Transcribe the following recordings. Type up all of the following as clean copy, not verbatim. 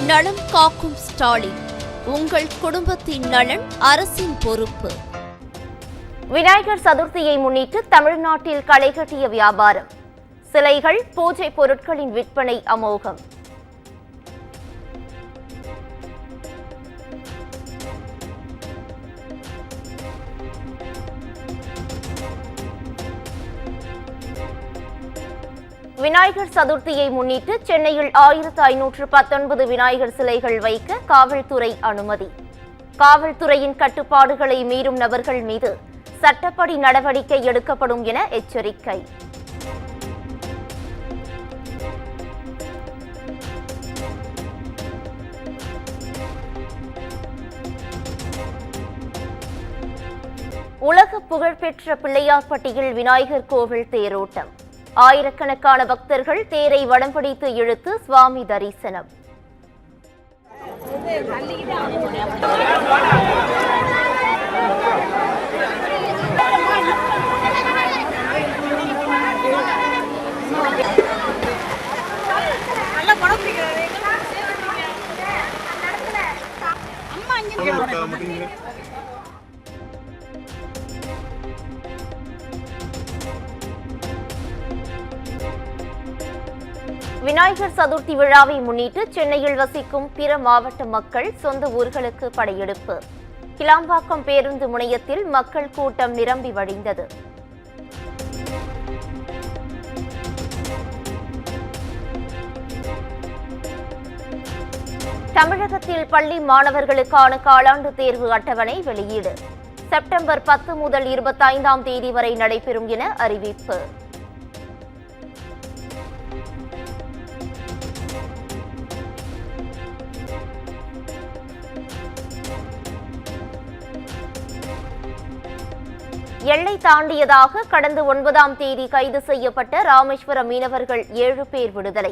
நலம் காக்கும் ஸ்டாலின், உங்கள் குடும்பத்தின் நலன் அரசின் பொறுப்பு. விநாயகர் சதுர்த்தியை முன்னிட்டு தமிழ்நாட்டில் களை கட்டிய வியாபாரம். சிலைகள், பூஜை பொருட்களின் விற்பனை அமோகம். விநாயகர் சதுர்த்தியை முன்னிட்டு சென்னையில் 1519 விநாயகர் சிலைகள் வைக்க காவல்துறை அனுமதி. காவல்துறையின் கட்டுப்பாடுகளை மீறும் நபர்கள் மீது சட்டப்படி நடவடிக்கை எடுக்கப்படும் என எச்சரிக்கை. உலக புகழ்பெற்ற பிள்ளையார்பட்டியில் விநாயகர் கோவில் தேரோட்டம். ஆயிரக்கணக்கான பக்தர்கள் தேரை வடம் பிடித்து இழுத்து சுவாமி தரிசனம். விநாயகர் சதுர்த்தி விழாவை முன்னிட்டு சென்னையில் வசிக்கும் பிற மாவட்ட மக்கள் சொந்த ஊர்களுக்கு படையெடுப்பு. கிளாம்பாக்கம் பேருந்து முனையத்தில் மக்கள் கூட்டம் நிரம்பி வழிந்தது. தமிழகத்தில் பள்ளி மாணவர்களுக்கான காலாண்டு தேர்வு அட்டவணை வெளியீடு. செப்டம்பர் 10 முதல் 25ஆம் தேதி வரை நடைபெறும் என அறிவிப்பு. எல்லை தாண்டியதாக கடந்த 9ஆம் தேதி கைது செய்யப்பட்ட ராமேஸ்வரம் மீனவர்கள் 7 பேர் விடுதலை.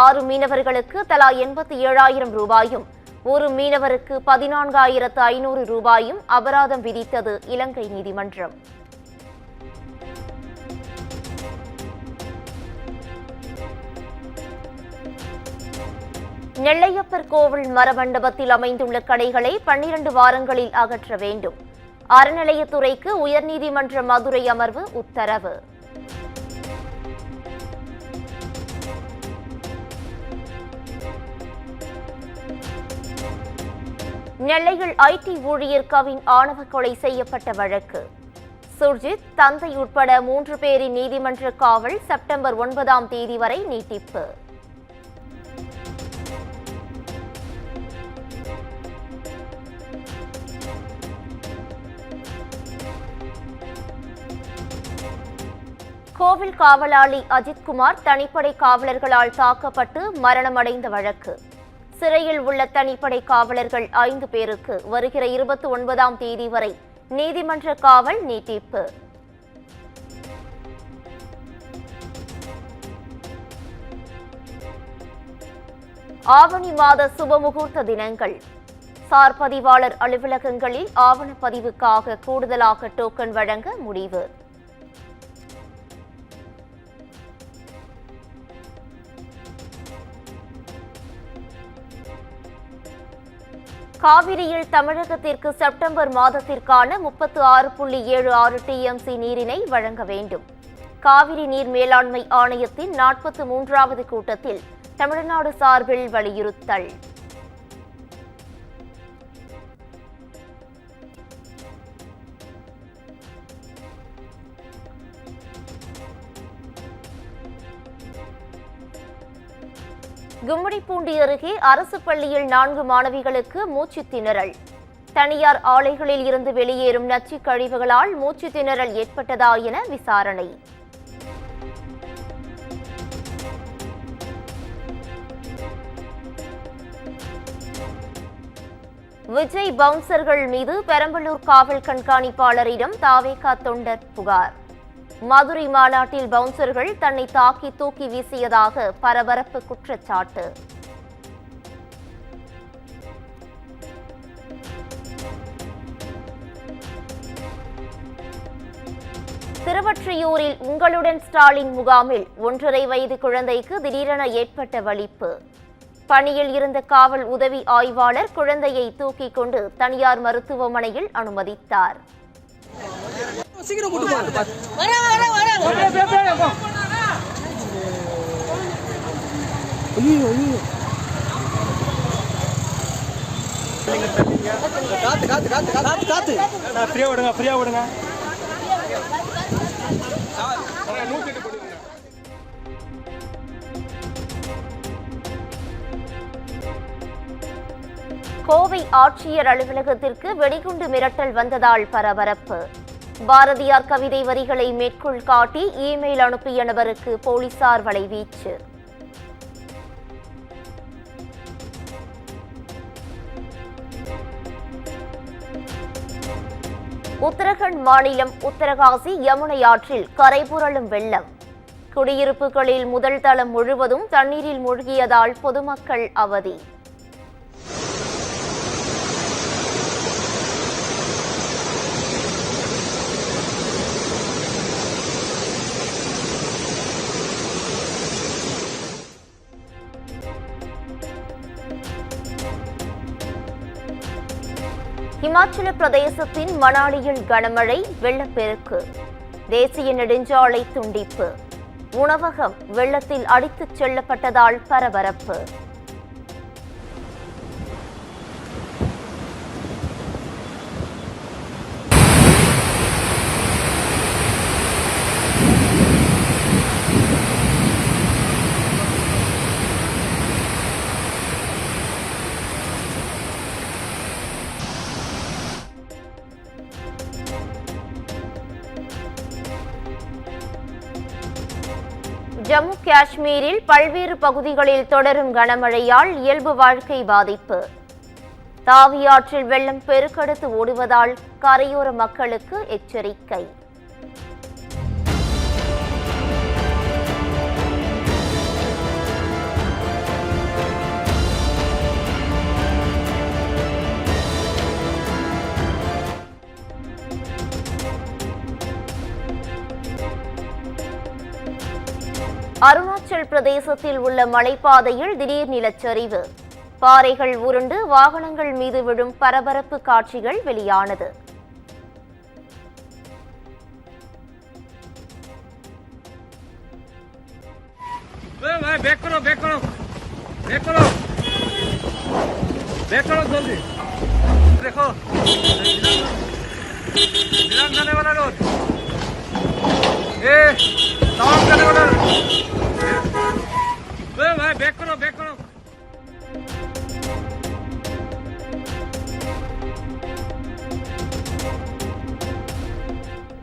6 மீனவர்களுக்கு தலா 87,000 ரூபாயும், ஒரு மீனவருக்கு 14,500 ரூபாயும் அபராதம் விதித்தது இலங்கை நீதிமன்றம். நெல்லையப்பர் கோவில் மரமண்டபத்தில் அமைந்துள்ள கடைகளை 12 வாரங்களில் அகற்ற வேண்டும். அறநிலையத்துறைக்கு உயர்நீதிமன்ற மதுரை அமர்வு உத்தரவு. நெல்லையில் ஐடி ஊழியர் கவின் ஆணவ கொலை செய்யப்பட்ட வழக்கு. சுர்ஜித், தந்தை உட்பட 3 பேரின் நீதிமன்ற காவல் செப்டம்பர் 9ஆம் தேதி வரை நீட்டிப்பு. கோவில் காவலாளி அஜித்குமார் தனிப்படை காவலர்களால் தாக்கப்பட்டு மரணமடைந்த வழக்கு. சிறையில் உள்ள தனிப்படை காவலர்கள் 5 பேருக்கு வருகிற 29ஆம் தேதி வரை நீதிமன்ற காவல் நீட்டிப்பு. ஆவணி மாத சுபமுகூர்த்த தினங்கள். சார் பதிவாளர் அலுவலகங்களில் ஆவணப்பதிவுக்காக கூடுதலாக டோக்கன் வழங்க முடிவு. காவிரியில் தமிழகத்திற்கு செப்டம்பர் மாதத்திற்கான 36.76 TMC நீரினை வழங்க வேண்டும். காவிரி நீர் மேலாண்மை ஆணையத்தின் 43வது கூட்டத்தில் தமிழ்நாடு சார்பில் வலியுறுத்தல். கும்மிடிப்பூண்டி அருகே அரசு பள்ளியில் 4 மாணவிகளுக்கு மூச்சு திணறல். தனியார் ஆலைகளில் இருந்து வெளியேறும் நச்சு கழிவுகளால் மூச்சு திணறல் ஏற்பட்டதா என விசாரணை. விஜய் பவுன்சர்கள் மீது பெரம்பலூர் காவல் கண்காணிப்பாளரிடம் தாவேகா தொண்டர் புகார். மதுரை மாநாட்டில் பவுன்சர்கள் தன்னை தாக்கி தூக்கி வீசியதாக பரபரப்பு குற்றச்சாட்டு. திருவொற்றியூரில் உங்களுடன் ஸ்டாலின் முகாமில் 1.5 வயது குழந்தைக்கு திடீரென ஏற்பட்ட வலிப்பு. பணியில் இருந்த காவல் உதவி ஆய்வாளர் குழந்தையை தூக்கிக் கொண்டு தனியார் மருத்துவமனையில் அனுமதித்தார். கோவை ஆட்சியர் அலுவலகத்திற்கு வெடிகுண்டு மிரட்டல் வந்ததால் பரபரப்பு. பாரதியார் கவிதை வரிகளை மேற்கோள் காட்டி இமெயில் அனுப்பிய நபருக்கு போலீசார் வலைவீச்சு. உத்தரகண்ட் மாநிலம் உத்தரகாசி யமுனை ஆற்றில் கரைபுரளும் வெள்ளம். குடியிருப்புகளில் முதல் தளம் முழுவதும் தண்ணீரில் மூழ்கியதால் பொதுமக்கள் அவதி. இமாச்சல பிரதேசத்தின் மணாலியில் கனமழை, வெள்ளப்பெருக்கு. தேசிய நெடுஞ்சாலை துண்டிப்பு. உணவகம் வெள்ளத்தில் அடித்துச் செல்லப்பட்டதால் பரபரப்பு. ஜம்மு காஷ்மீரில் பல்வேறு பகுதிகளில் தொடரும் கனமழையால் இயல்பு வாழ்க்கை பாதிப்பு. தாவி ஆற்றில் வெள்ளம் பெருக்கெடுத்து ஓடுவதால் கரையோர மக்களுக்கு எச்சரிக்கை. அருணாச்சல் பிரதேசத்தில் உள்ள மலைப்பாதையில் திடீர் நிலச்சரிவு. பாறைகள் உருண்டு வாகனங்கள் மீது விழும் பரபரப்பு காட்சிகள் வெளியானது.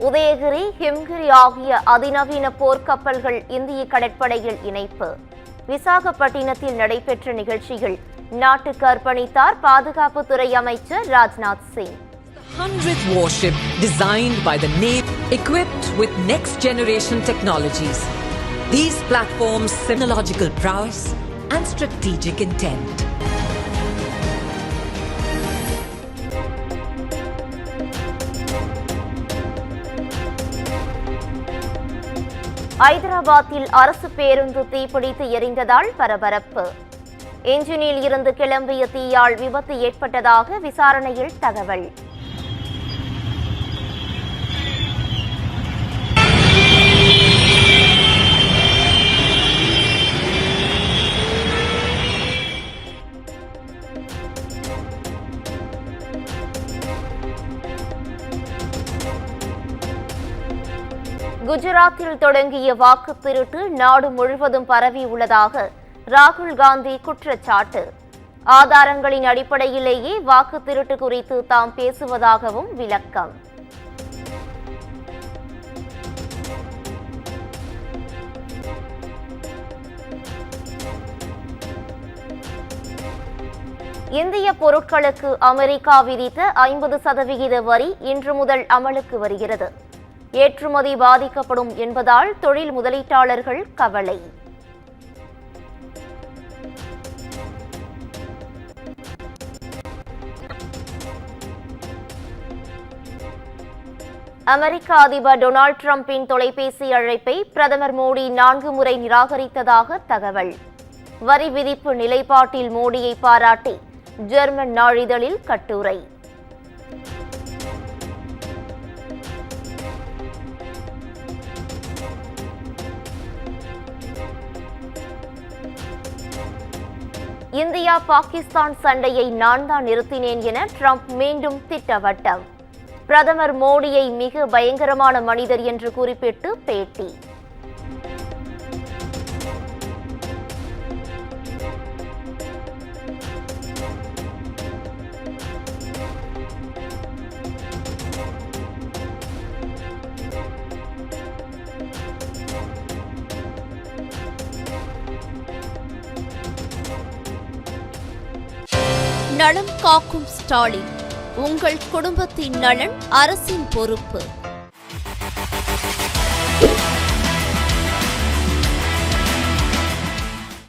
உதயகிரி, ஹிம்கிரி ஆகிய அதிநவீன போர்க்கப்பல்கள் இந்திய கடற்படையில் இணைப்பு. விசாகப்பட்டினத்தில் நடைபெற்ற நிகழ்ச்சியில் நாட்டுக்கு அர்ப்பணித்தார் பாதுகாப்புத்துறை அமைச்சர் Rajnath Singh. 100th warship designed by the Navy, equipped with next-generation technologies. These platforms technological prowess and strategic intent. ஐதராபாத்தில் அரசு பேருந்து தீப்பிடித்து எரிந்ததால் பரபரப்பு. என்ஜினில் இருந்து கிளம்பிய தீயால் விபத்து ஏற்பட்டதாக விசாரணையில் தகவல். குஜராத்தில் தொடங்கிய வாக்கு திருட்டு நாடு முழுவதும் பரவி உள்ளதாக ராகுல் காந்தி குற்றச்சாட்டு. ஆதாரங்களின் அடிப்படையிலேயே வாக்கு திருட்டு குறித்து தாம் பேசுவதாகவும் விளக்கம். இந்திய பொருட்களுக்கு அமெரிக்கா விதித்த 50% வரி இன்று முதல் அமலுக்கு வருகிறது. ஏற்றுமதி பாதிக்கப்படும் என்பதால் தொழில் முதலீட்டாளர்கள் கவலை. அமெரிக்க அதிபர் டொனால்ட் டிரம்பின் தொலைபேசி அழைப்பை பிரதமர் மோடி 4 முறை நிராகரித்ததாக தகவல். வரி விதிப்பு நிலைப்பாட்டில் மோடியை பாராட்டி ஜெர்மன் நாளிதழில் கட்டுரை. இந்தியா பாகிஸ்தான் சண்டையை நான் தான் நிறுத்தினேன் என ட்ரம்ப் மீண்டும் திட்டவட்டம். பிரதமர் மோடியை மிக பயங்கரமான மனிதர் என்று குறிப்பிட்டு பேட்டி. நலம் காக்கும் ஸ்டாலின், உங்கள் குடும்பத்தின் நலன் அரசின் பொறுப்பு.